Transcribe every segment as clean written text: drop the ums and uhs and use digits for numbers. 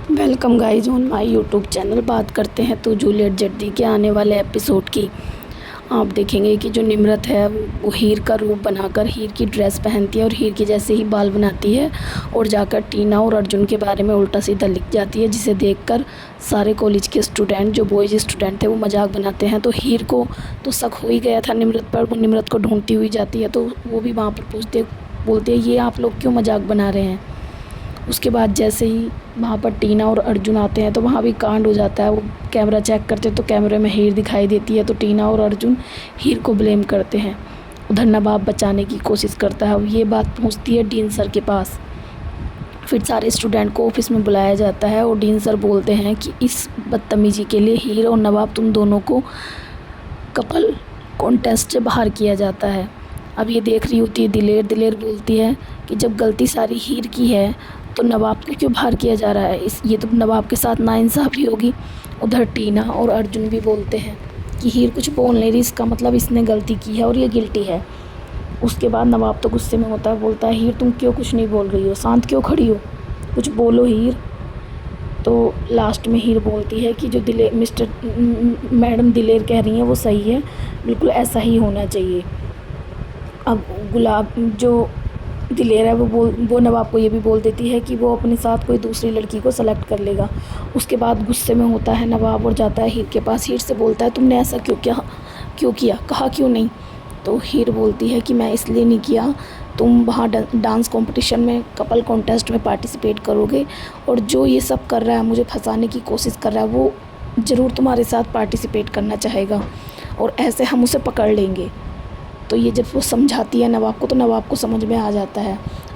Welcome guys on my YouTube channel. बात करते हैं तो जूलियट जट्टी के आने वाले एपिसोड की। आप देखेंगे कि जो निम्रत है वो हीर का रूप बनाकर हीर की ड्रेस पहनती है और हीर के जैसे ही बाल बनाती है और जाकर टीना और अर्जुन के बारे में उल्टा सीधा लिख जाती है, जिसे देखकर सारे कॉलेज के स्टूडेंट, जो बॉयज़ स्टूडेंट थे, वो मजाक बनाते हैं। तो हीर को तो शक हो ही गया था निम्रत पर। वो निम्रत को ढूंढती हुई जाती है तो वो भी वहाँ पर बोलते हैं ये आप लोग क्यों मजाक बना रहे हैं। उसके बाद जैसे ही वहाँ पर टीना और अर्जुन आते हैं तो वहाँ भी कांड हो जाता है। वो कैमरा चेक करते तो कैमरे में हीर दिखाई देती है, तो टीना और अर्जुन हीर को ब्लेम करते हैं। उधर नवाब बचाने की कोशिश करता है और ये बात पहुँचती है डीन सर के पास। फिर सारे स्टूडेंट को ऑफिस में बुलाया जाता है और डीन सर बोलते हैं कि इस बदतमीजी के लिए हीर और नवाब तुम दोनों को कपल कॉन्टेस्ट से बाहर किया जाता है। अब ये देख रही होती है दिलेर बोलती है कि जब गलती सारी हीर की है तो नवाब को क्यों बाहर किया जा रहा है, ये तो नवाब के साथ नाइंसाफ़ी होगी। उधर टीना और अर्जुन भी बोलते हैं कि हीर कुछ बोल नहीं रही, इसका मतलब इसने गलती की है और ये गिल्टी है। उसके बाद नवाब तो गुस्से में होता है, बोलता है हीर तुम क्यों कुछ नहीं बोल रही हो, शांत क्यों खड़ी हो, कुछ बोलो हीर। तो लास्ट में हीर बोलती है कि जो मैडम दिलेर कह रही हैं वो सही है, बिल्कुल ऐसा ही होना चाहिए। अब गुलाब जो दिलेर है वो नवाब को ये भी बोल देती है कि वो अपने साथ कोई दूसरी लड़की को सेलेक्ट कर लेगा। उसके बाद गुस्से में होता है नवाब और जाता है हीर के पास। हीर से बोलता है तुमने ऐसा क्यों किया, कहा क्यों नहीं। तो हीर बोलती है कि मैं इसलिए नहीं किया, तुम वहाँ डांस कंपटीशन में, कपल कॉन्टेस्ट में पार्टिसिपेट करोगे और जो ये सब कर रहा है, मुझे फंसाने की कोशिश कर रहा है, वो ज़रूर तुम्हारे साथ पार्टिसिपेट करना चाहेगा और ऐसे हम उसे पकड़ लेंगे। तो ये जब वो समझाती है नवाब को तो नवाब को समझ में आ जाता है।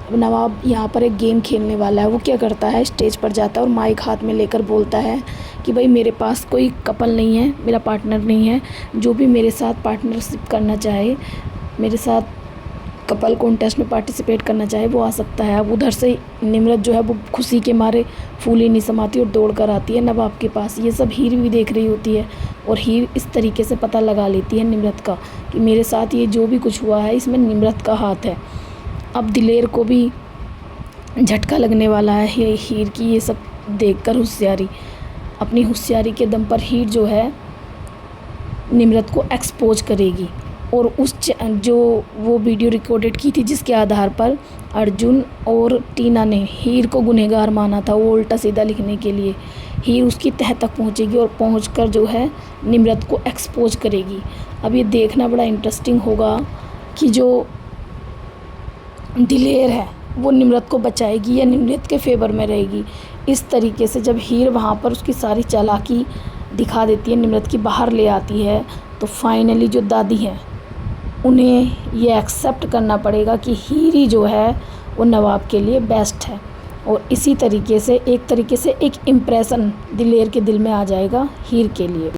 अब नवाब यहाँ पर एक गेम खेलने वाला है। वो क्या करता है, स्टेज पर जाता है और माइक हाथ में लेकर बोलता है कि भाई मेरे पास कोई कपल नहीं है, मेरा पार्टनर नहीं है, जो भी मेरे साथ पार्टनरशिप करना चाहे, मेरे साथ कपल कॉन्टेस्ट में पार्टिसिपेट करना चाहे वो आ सकता है। अब उधर से निम्रत जो है वो खुशी के मारे फूली नहीं समाती और दौड़ कर आती है नवाब के पास। ये सब हीर भी देख रही होती है और हीर इस तरीके से पता लगा लेती है निम्रत का कि मेरे साथ ये जो भी कुछ हुआ है इसमें निम्रत का हाथ है। अब दिलेर को भी झटका लगने वाला है हीर की ये सब देखकर होशियारी। अपनी होशियारी के दम पर हीर जो है निम्रत को एक्सपोज करेगी और जो वो वीडियो रिकॉर्डेड की थी जिसके आधार पर अर्जुन और टीना ने हीर को गुनहगार माना था, वो उल्टा सीधा लिखने के लिए, हीर उसकी तह तक पहुंचेगी और पहुंचकर जो है निम्रत को एक्सपोज करेगी। अब ये देखना बड़ा इंटरेस्टिंग होगा कि जो दिलेर है वो निम्रत को बचाएगी या निम्रत के फेवर में रहेगी। इस तरीके से जब हीर वहाँ पर उसकी सारी चालाकी दिखा देती है, निम्रत की बाहर ले आती है, तो फाइनली जो दादी हैं उन्हें ये एक्सेप्ट करना पड़ेगा कि हीर ही जो है वो नवाब के लिए बेस्ट है। और इसी तरीके से एक इम्प्रेशन दिलेर के दिल में आ जाएगा हीर के लिए।